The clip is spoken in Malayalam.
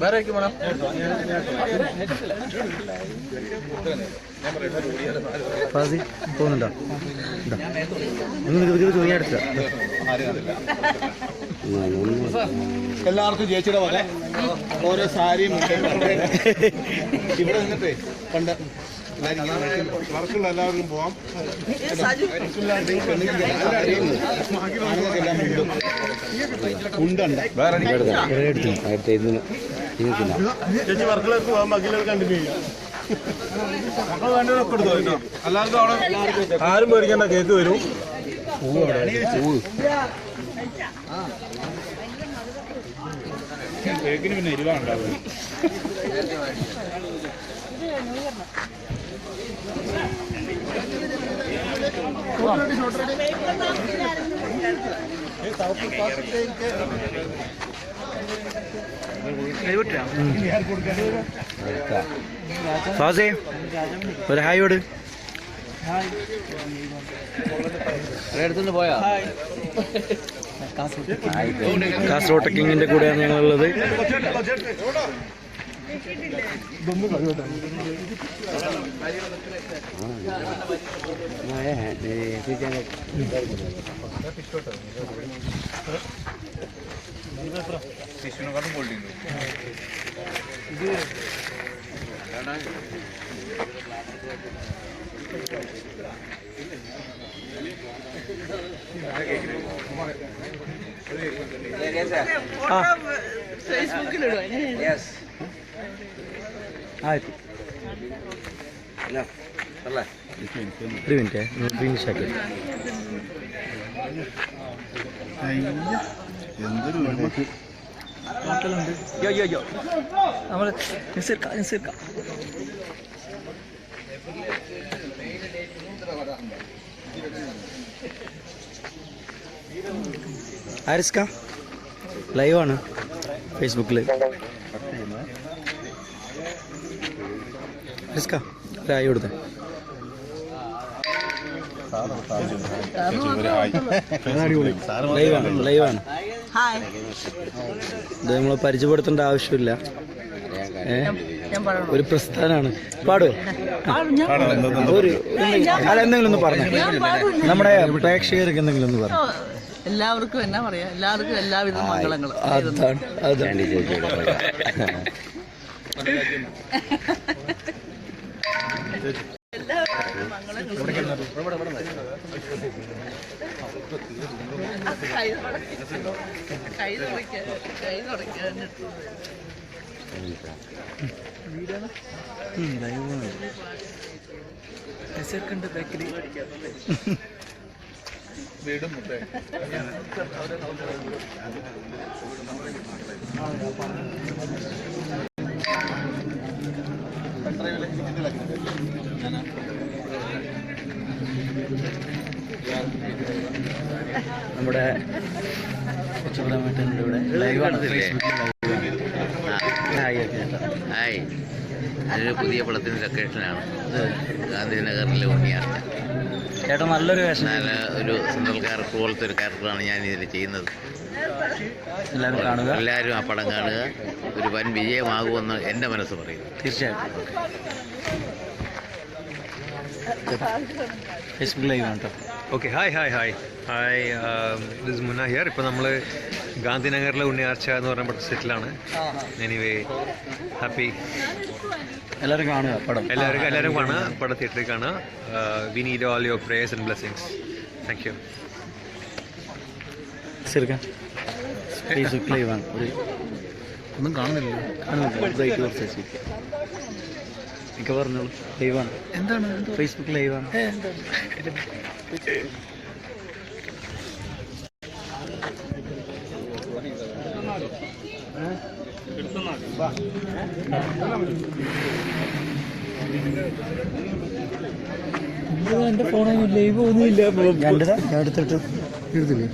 വേറെ വേണം പോകുന്നുണ്ടോ? എല്ലാവർക്കും ചേച്ചിയുടെ വക ഓരോ സാരിയും ഇവിടെ നിന്നിട്ടേ പണ്ട് വർക്കുള്ള എല്ലാവർക്കും പോവാം. ചേച്ചി വർക്കുകളൊക്കെ പോവാൻ ബാക്കിയുള്ളവർ കണ്ടിന്യൂ ചെയ്യാം. എല്ലാവർക്കും അവിടെ ആരും പേടിക്കേണ്ട, കേക്ക് വരും. കേക്കിന് പിന്നെ ഇരുവാണ്ടാവും. ഫാസേ ഒരു ഹായ് ഓട്. എടുത്തുകൊണ്ട് പോയാ കാസർഗോഡ് ട്രക്കിങ്ങിന്റെ കൂടെയാണ് ഞങ്ങളുള്ളത്. ശിശുവിനെക്കാട്ടും ക്വാളിറ്റി ആയിരത്തി ഒരു മിനിറ്റ് ഫിനിഷ് ആക്കി. എന്തൊരു ഹോട്ടലുണ്ട്. നമ്മൾ നിസീർക്ക ആരിസ്ക ലൈവാണ് ഫേസ്ബുക്കിൽ. ആരിസ്ക ആയി കൊടുത്തേ. ലൈവാണ്. ഇത് നമ്മൾ പരിചയപ്പെടുത്തേണ്ട ആവശ്യമില്ല. ഒരു പ്രസ്ഥാനമാണ്. പാടുവോ? അല്ല, എന്തെങ്കിലും ഒന്ന് പറഞ്ഞു, നമ്മുടെ പ്രേക്ഷകർക്ക് എന്തെങ്കിലും ഒന്ന് പറഞ്ഞു. എല്ലാവർക്കും എന്നാ പറയാ, എല്ലാവർക്കും എല്ലാവിധ മംഗളങ്ങളും. അതാണ് ബേക്കറി വീടും മുട്ടേ നമ്മുടെ ഇവിടെ ലൈവാണ്. ഹായ്, അതൊരു പുതിയ പടത്തിൻ്റെ ലൊക്കേഷനാണ്. ഗാന്ധിനഗറിലെ ഉണ്ണിയാർച്ച. ചേട്ടാ നല്ലൊരു വേഷം. നല്ല ഒരു സെൻട്രൽ ക്യാരക്ടർ പോലത്തെ ഒരു ക്യാരക്ടറാണ് ഞാൻ ഇതിൽ ചെയ്യുന്നത്. എല്ലാവരും കാണുക, എല്ലാവരും ആ പടം കാണുക. ഒരു വൻ വിജയമാകുമെന്ന് എൻ്റെ മനസ്സ് പറയും. തീർച്ചയായിട്ടും. ഫേസ്ബുക്ക് ലൈവ് ആണ് കേട്ടോ. ഓക്കെ, ഹായ്, ദിസ് ഇസ് മുന്ന ഹിയർ. ഇപ്പോൾ നമ്മൾ ഗാന്ധിനഗറിലെ ഉണ്ണിയാർച്ച എന്ന് പറഞ്ഞ സെറ്റിലാണ്. Anyway, happy. എല്ലാവരും കാണുക പടം. എല്ലാവരും കാണുക പടം, തിയേറ്ററിൽ കാണുക. We need all your prayers and blessings. Thank you. Facebook live ആണ്. ഒന്നും കാണുന്നില്ല. ഒക്കെ പറഞ്ഞോളൂ. ലൈവാണ്. എന്താണ്? ഫേസ്ബുക്ക് ലൈവാണ്. എൻ്റെ ഫോണിൽ ലൈവ് ഒന്നുമില്ല. ഞാൻ എടുത്തിട്ട് എടുത്തില്ലേ?